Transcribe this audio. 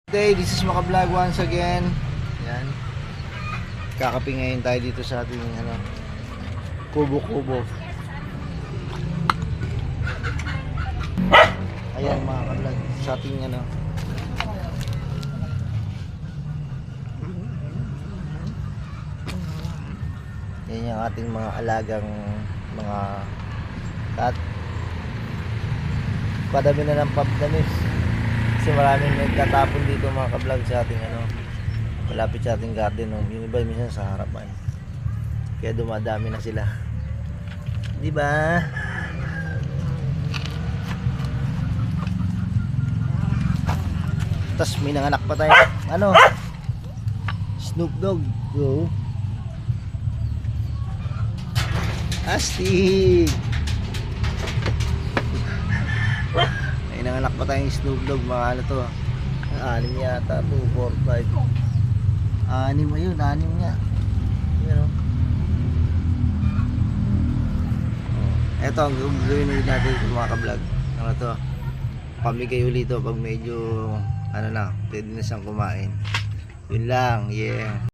Today, this is Maka Vlog once again. Yan. Kakape ngayon tayo dito sa ating kubo-kubo. Ayan mga ka-vlog, sa ating yan yung ating mga alagang mga cat. Padami na ng pabdamis. Kasi maraming nagtatapon dito mga ka-vlog sa ating malapit sa ating garden. Yung iba minsan sa harapan. Kaya dumadami na sila. Di ba? Tapos may nanganak pa tayo. Snoop Dogg. Go. Astig. May nanganak pa tayong Snoop Dogg. Mga to. 6 yata. 2, 4, 5. 6 ayun. 6 nga. Yan o. Eto ang gagawin ulit natin ito mga ka-vlog. To? Pamigay ulit ito pag medyo pwede na siyang kumain. Yun lang. Yeah.